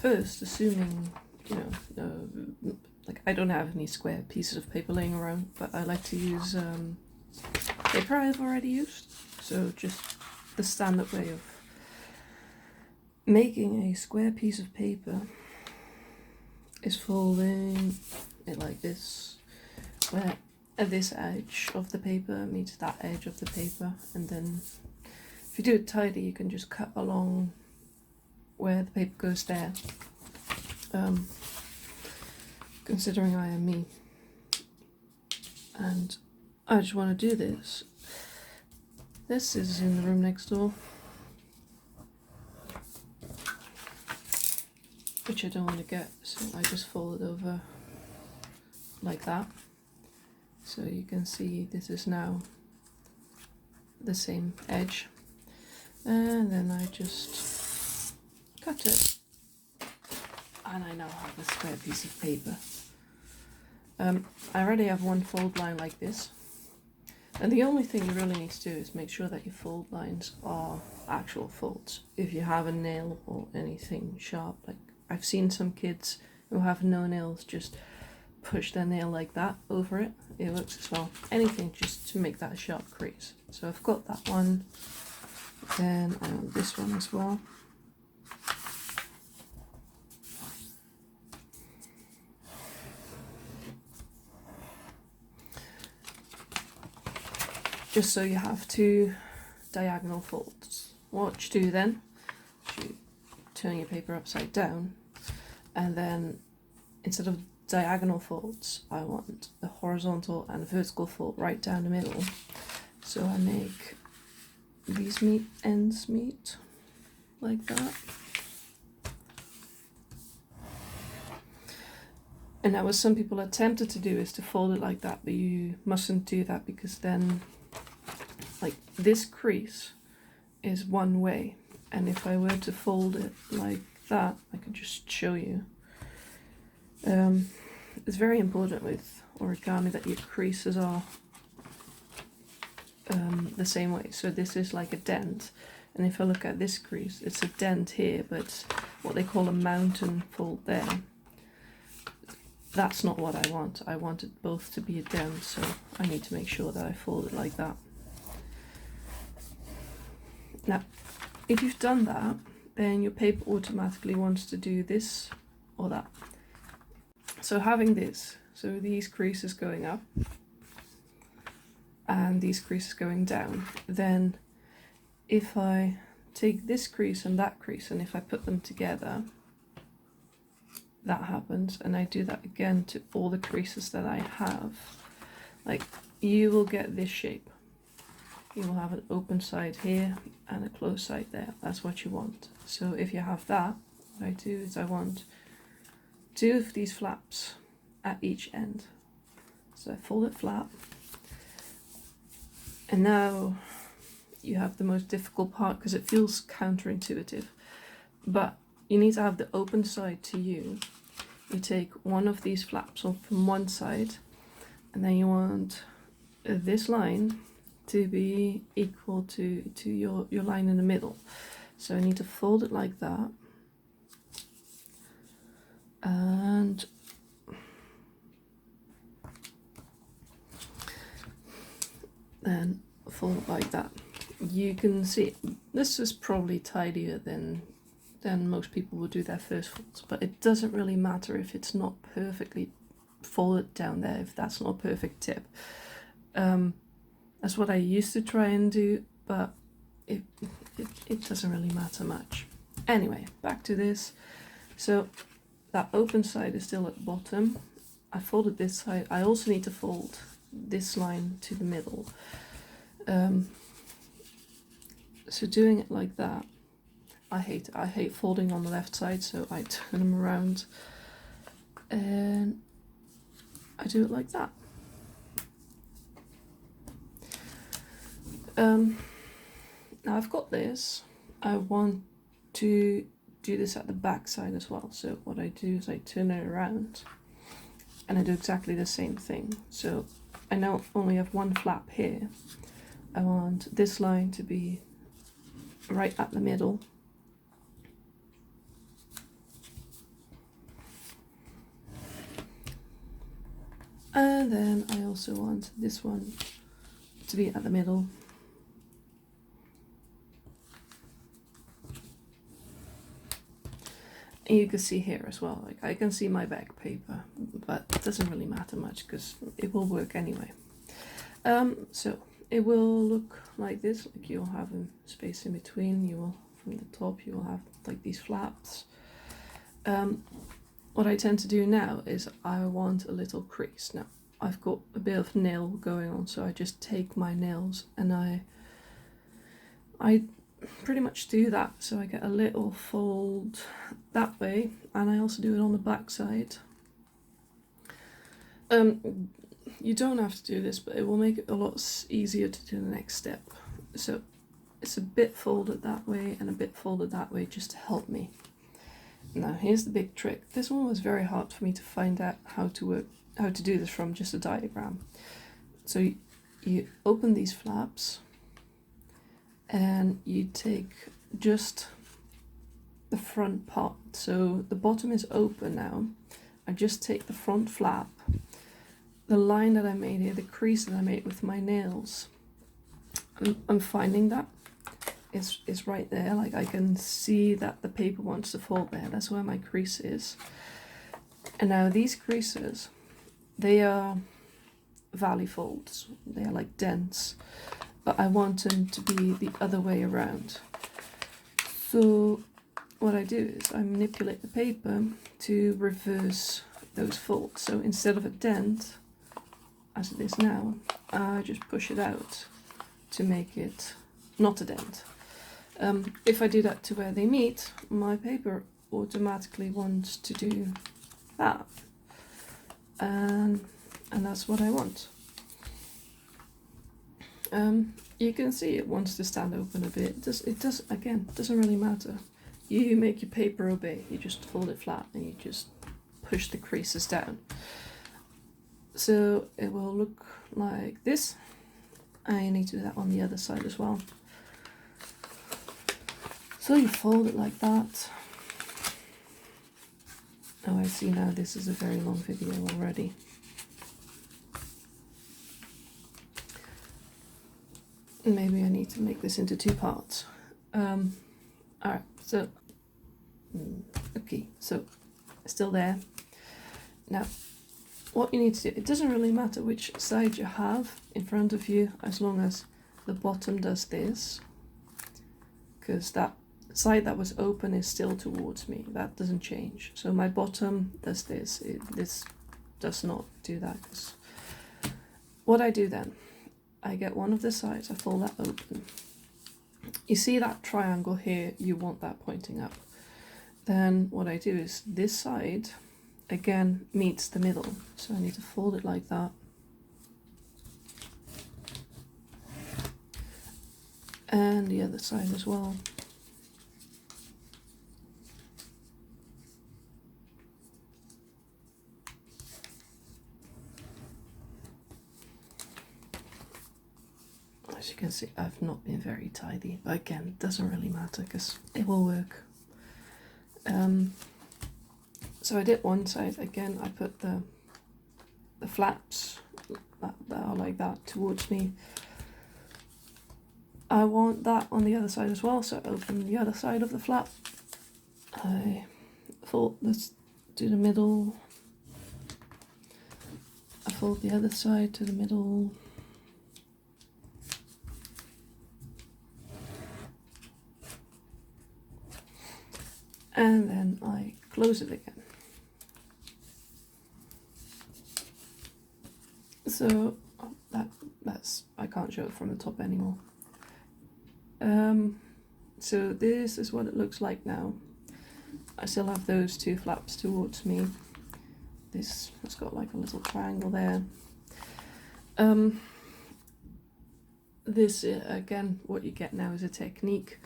first, assuming, you know, like I don't have any square pieces of paper laying around, but I like to use paper I've already used. So just the standard way of making a square piece of paper is folding it like this, where this edge of the paper meets that edge of the paper, and then if you do it tidy you can just cut along where the paper goes there. Considering I am me and I just want to do this. This is in the room next door, which I don't want to get, so I just fold it over like that. So you can see this is now the same edge, and then I just cut it, and I now have a square piece of paper. I already have one fold line like this, and the only thing you really need to do is make sure that your fold lines are actual folds. If you have a nail or anything sharp, like I've seen some kids who have no nails just push their nail like that over it, it works as well. Anything just to make that a sharp crease. So I've got that one, then I want this one as well. Just so you have two diagonal folds. What you do then, you turn your paper upside down, and then instead of diagonal folds, I want the horizontal and vertical fold right down the middle. So I make these ends meet like that. And now what some people are tempted to do is to fold it like that, but you mustn't do that, because then like this crease is one way, and if I were to fold it like that, I can just show you. It's very important with origami that your creases are the same way. So this is like a dent, and if I look at this crease, it's a dent here, but it's what they call a mountain fold there. That's not what I want. I want it both to be a dent, so I need to make sure that I fold it like that. Now, if you've done that, then your paper automatically wants to do this or that. So having this, so these creases going up and these creases going down, then if I take this crease and that crease, and if I put them together, that happens, and I do that again to all the creases that I have, like you will get this shape. You will have an open side here and a closed side there. That's what you want. So if you have that, what I do is I want two of these flaps at each end. So I fold it flat. And now you have the most difficult part, because it feels counterintuitive. But you need to have the open side to you. You take one of these flaps off from one side, and then you want this line to be equal to your line in the middle. So I need to fold it like that, and then fold it like that. You can see this is probably tidier than most people will do their first folds, but it doesn't really matter if it's not perfectly folded down there, if that's not a perfect tip. That's what I used to try and do, but it doesn't really matter much. Anyway, back to this. So that open side is still at the bottom. I folded this side. I also need to fold this line to the middle. So doing it like that, I hate folding on the left side, so I turn them around and I do it like that. Now I've got this. I want to do this at the back side as well. So what I do is I turn it around and I do exactly the same thing. So I now only have one flap here. I want this line to be right at the middle. And then I also want this one to be at the middle. And you can see here as well, like I can see my back paper, but it doesn't really matter much because it will work anyway. So it will look like this, like you'll have a space in between, you will, from the top, you will have like these flaps. What I tend to do now is I want a little crease. Now I've got a bit of nail going on, so I just take my nails and I pretty much do that, so I get a little fold that way, and I also do it on the back side. You don't have to do this, but it will make it a lot easier to do the next step. So it's a bit folded that way and a bit folded that way just to help me. Now here's the big trick. This one was very hard for me to find out how to do this from just a diagram. So you open these flaps and you take just the front part. So the bottom is open now. I just take the front flap, the line that I made here, the crease that I made with my nails. I'm finding that is right there. Like I can see that the paper wants to fold there. That's where my crease is. And now these creases, they are valley folds. They are like dents, but I want them to be the other way around. So what I do is I manipulate the paper to reverse those folds. So instead of a dent, as it is now, I just push it out to make it not a dent. If I do that to where they meet, my paper automatically wants to do that. And that's what I want. You can see it wants to stand open a bit. It doesn't really matter. You make your paper obey. You just fold it flat and you just push the creases down. So it will look like this. I need to do that on the other side as well. So you fold it like that. Oh, I see now this is a very long video already. Maybe I need to make this into 2 parts. Alright, so, okay, so still there. Now, what you need to do, it doesn't really matter which side you have in front of you, as long as the bottom does this, because that side that was open is still towards me. That doesn't change. So my bottom does this. This does not do that. Cause what I do then, I get one of the sides, I fold that open. You see that triangle here, you want that pointing up. Then what I do is this side again meets the middle. So I need to fold it like that. And the other side as well. As you can see, I've not been very tidy, but again, it doesn't really matter because it will work. So I did one side, again I put the flaps that are like that towards me. I want that on the other side as well, so I open the other side of the flap. I fold this to the middle. I fold the other side to the middle. And then I close it again. So that's I can't show it from the top anymore. So this is what it looks like now. I still have those 2 flaps towards me. This has got like a little triangle there. This again, what you get now is a technique.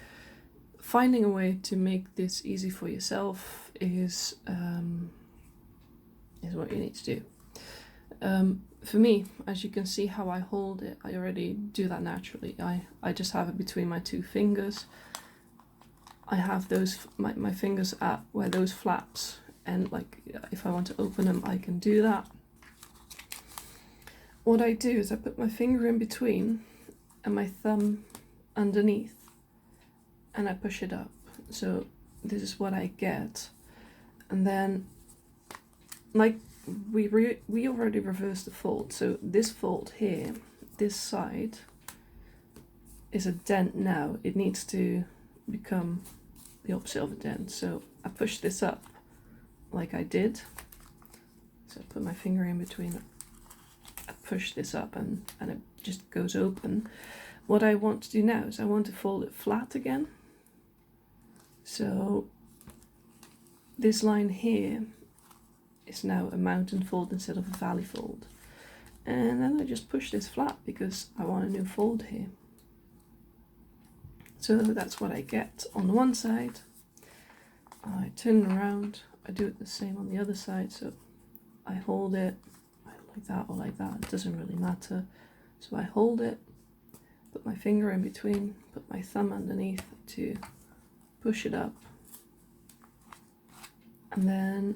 Finding a way to make this easy for yourself is what you need to do. For me, as you can see how I hold it, I already do that naturally. I just have it between my 2 fingers. I have those my fingers at where those flaps, and like if I want to open them, I can do that. what I do is I put my finger in between and my thumb underneath, and I push it up. So this is what I get. And then, like, we already reversed the fold. So this fold here, this side, is a dent now. It needs to become the opposite of a dent. So I push this up like I did. So I put my finger in between, I push this up, and it just goes open. What I want to do now is I want to fold it flat again. So this line here is now a mountain fold instead of a valley fold. And then I just push this flat because I want a new fold here. So that's what I get on the one side. I turn it around, I do it the same on the other side. So I hold it like that or like that, it doesn't really matter. So I hold it, put my finger in between, put my thumb underneath to push it up, and then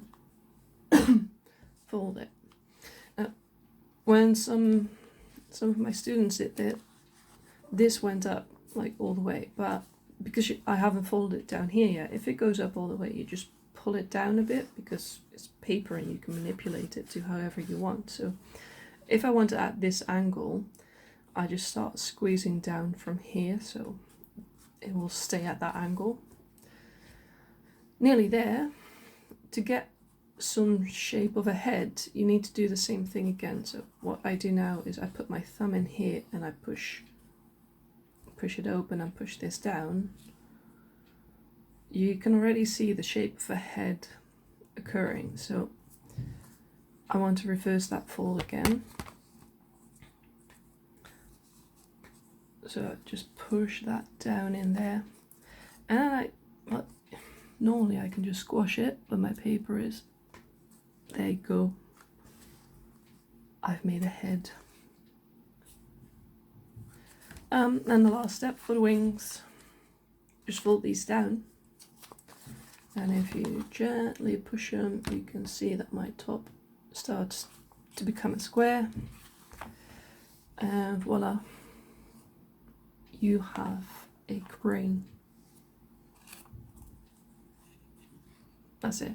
fold it. Now, when some of my students did it, this went up like all the way, but because I haven't folded it down here yet, if it goes up all the way, you just pull it down a bit because it's paper and you can manipulate it to however you want. So if I want it at this angle, I just start squeezing down from here so it will stay at that angle. Nearly there. To get some shape of a head, you need to do the same thing again. So what I do now is I put my thumb in here and I push it open and push this down. You can already see the shape of a head occurring. So I want to reverse that fold again. So just push that down in there. And normally I can just squash it, but my paper is, there you go. I've made a head. And the last step for the wings, just fold these down. And if you gently push them, you can see that my top starts to become a square. And voila, you have a crane. That's it.